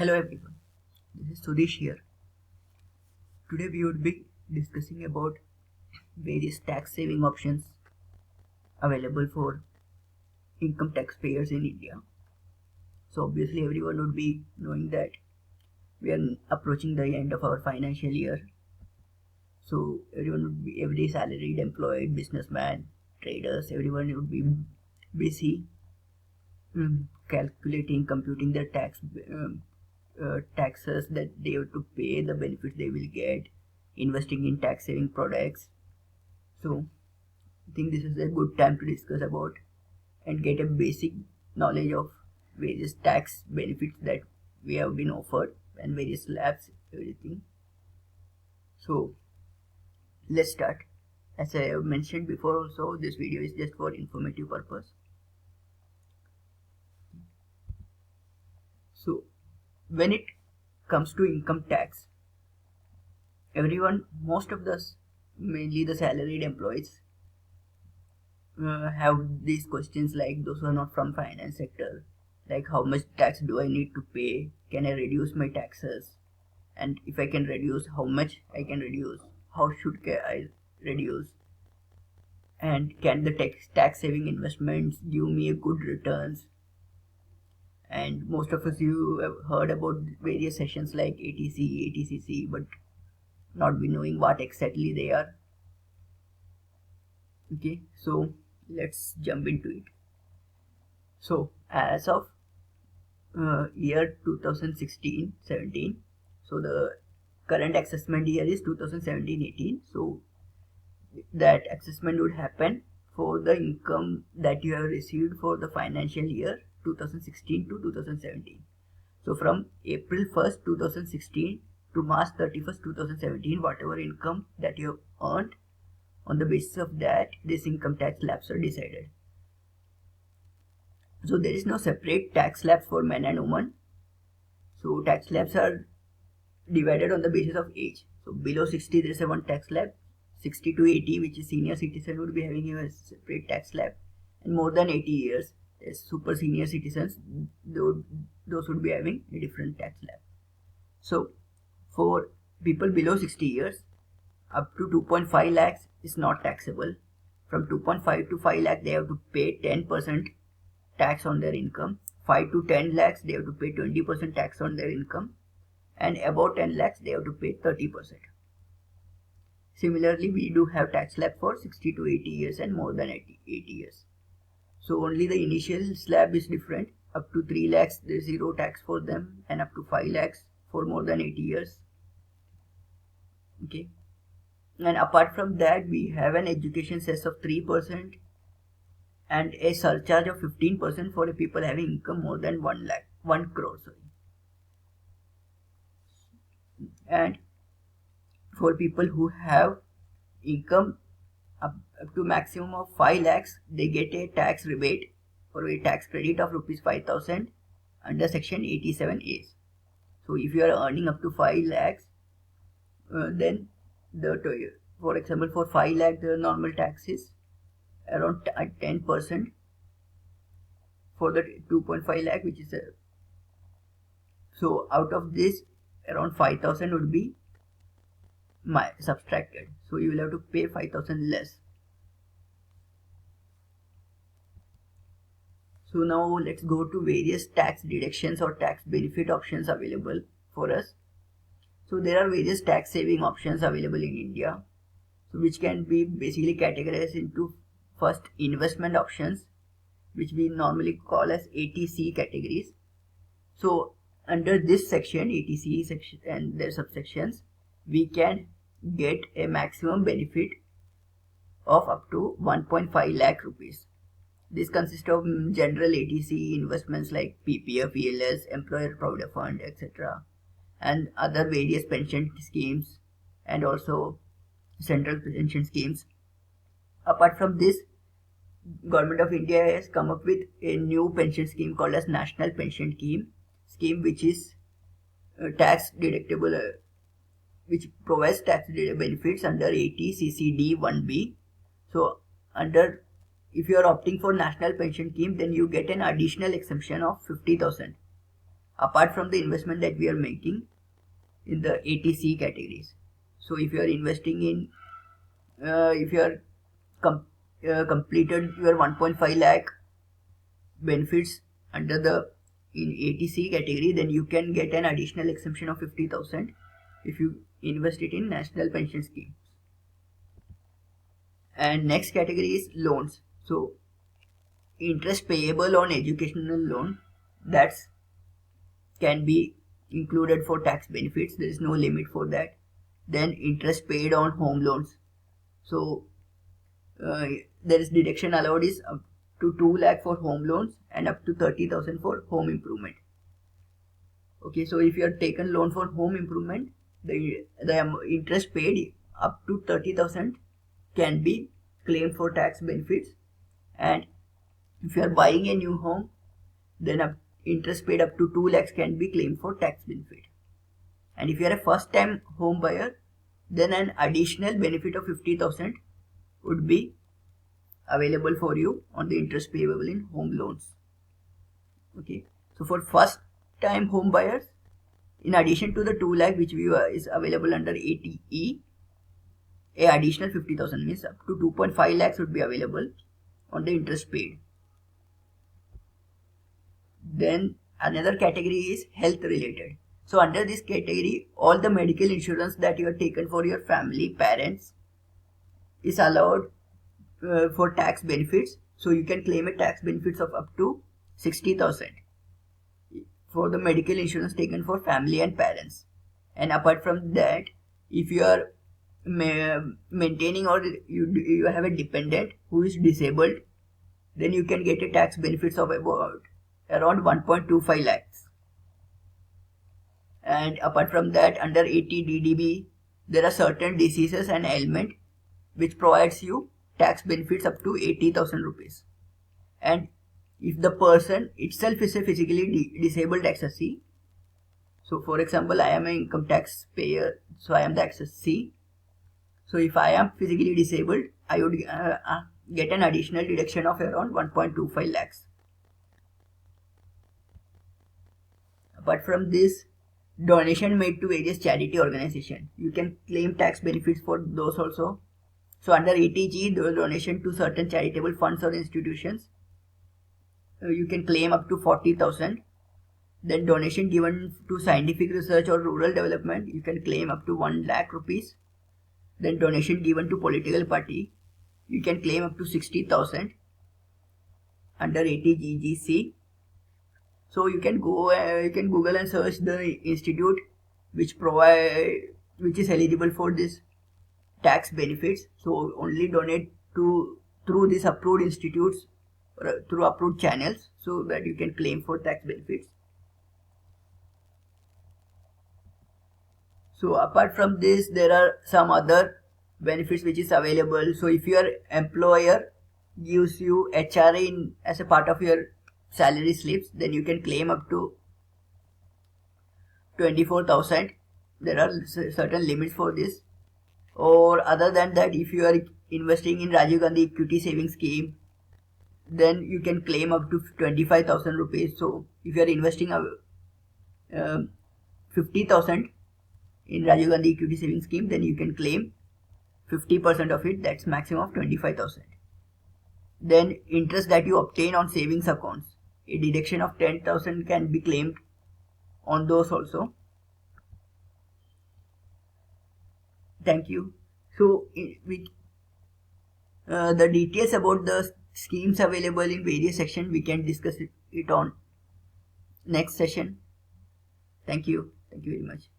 Hello everyone, this is Sudesh here. Today we would be discussing about various tax saving options available for income taxpayers in India. So obviously everyone would be knowing that we are approaching the end of our financial year. So everyone would be every salaried employed, businessman, traders, everyone would be busy calculating, computing their taxes that they have to pay, the benefits they will get, investing in tax saving products. So I think this is a good time to discuss about and get a basic knowledge of various tax benefits that we have been offered and various slabs, everything. So let's start. As I have mentioned before also, this video is just for informative purpose. So when it comes to income tax, everyone, most of us, mainly the salaried employees, have these questions like those who are not from finance sector, like how much tax do I need to pay, can I reduce my taxes, and if I can reduce, how much I can reduce, how should I reduce, and can the tax saving investments give me a good returns. And most of us, you have heard about various sessions like ATC, ATCC, but not be knowing what exactly they are. Okay, so let's jump into it. So as of year 2016-17, so the current assessment year is 2017-18. So that assessment would happen for the income that you have received for the financial year 2016 to 2017. So from April 1st 2016 to March 31st 2017, whatever income that you have earned, on the basis of that this income tax slabs are decided. So there is no separate tax slabs for men and women. So tax slabs are divided on the basis of age. So below 60 there is a one tax slab, 60 to 80, which is senior citizen, would be having a separate tax slab, and more than 80 years as super senior citizens, those would be having a different tax slab. So for people below 60 years, up to 2.5 lakhs is not taxable. From 2.5 to 5 lakh they have to pay 10% tax on their income. 5 to 10 lakhs they have to pay 20% tax on their income, and above 10 lakhs they have to pay 30%. Similarly, we do have tax slab for 60 to 80 years and more than 80 years. So only the initial slab is different. Up to 3 lakhs there is zero tax for them, and up to 5 lakhs for more than 80 years. Okay, and apart from that we have an education cess of 3% and a surcharge of 15% for the people having income more than 1 crore. And for people who have income up to maximum of 5 lakhs, they get a tax rebate or a tax credit of rupees 5,000 under section 87A. So if you are earning up to 5 lakhs, then for example for 5 lakh the normal tax is around 10% for the 2.5 lakh, which is so out of this around 5,000 would be subtracted, so you will have to pay 5,000 less. So now let's go to various tax deductions or tax benefit options available for us. So there are various tax saving options available in India, so which can be basically categorized into first investment options, which we normally call as ATC categories. So under this section, ATC section and their subsections, we can get a maximum benefit of up to 1.5 lakh rupees. This consists of general ATC investments like PPF, ELS, Employer Provident Fund, etc., and other various pension schemes and also central pension schemes. Apart from this, Government of India has come up with a new pension scheme called as National Pension Scheme, which is tax deductible, which provides tax benefits under 80 CCD 1B. So if you are opting for National Pension Scheme, then you get an additional exemption of 50,000 apart from the investment that we are making in the ATC categories. So if you are investing in, if you are completed your 1.5 lakh benefits under the in ATC category, then you can get an additional exemption of 50,000 if you invest it in national pension schemes. And next category is loans. So interest payable on educational loan, that's can be included for tax benefits. There is no limit for that. Then interest paid on home loans. So there is deduction allowed is up to 2 lakh for home loans and up to 30,000 for home improvement. Okay, so if you have taken loan for home improvement, the interest paid up to 30,000 can be claimed for tax benefits. And if you are buying a new home, then interest paid up to 2 lakhs can be claimed for tax benefit. And if you are a first time home buyer, then an additional benefit of 50,000 would be available for you on the interest payable in home loans. Okay, so for first time home buyers, in addition to the 2 lakh which is available under ATE, a additional 50,000 means up to 2.5 lakhs would be available on the interest paid. Then another category is health related. So under this category, all the medical insurance that you have taken for your family, parents, is allowed for tax benefits. So you can claim a tax benefits of up to 60,000 for the medical insurance taken for family and parents. And apart from that, if you are maintaining or you have a dependent who is disabled, then you can get a tax benefits of about around 1.25 lakhs. And apart from that, under ATDDB, there are certain diseases and ailment which provides you tax benefits up to 80,000 rupees. And if the person itself is a physically disabled access C, so for example, I am an income tax payer, so I am the access C. So if I am physically disabled, I would get an additional deduction of around 1.25 lakhs. Apart from this, donation made to various charity organizations, you can claim tax benefits for those also. So under ATG, the donation to certain charitable funds or institutions, you can claim up to 40,000. Then donation given to scientific research or rural development, you can claim up to 1 lakh rupees. Then donation given to political party, you can claim up to 60,000 under ATGGC. So you can go, you can Google and search the institute which is eligible for this tax benefits. So only donate through these approved institutes or through approved channels, so that you can claim for tax benefits. So apart from this, there are some other benefits which is available. So if your employer gives you HRA as a part of your salary slips, then you can claim up to 24,000. There are certain limits for this. Or other than that, if you are investing in Rajiv Gandhi Equity Savings Scheme, then you can claim up to 25,000 rupees. So if you are investing 50,000 in Rajiv Gandhi Equity Savings Scheme, then you can claim 50% of it, that's maximum of 25,000. Then interest that you obtain on savings accounts, a deduction of 10,000 can be claimed on those also. Thank you. So the details about the schemes available in various sections, we can discuss it on next session. Thank you very much.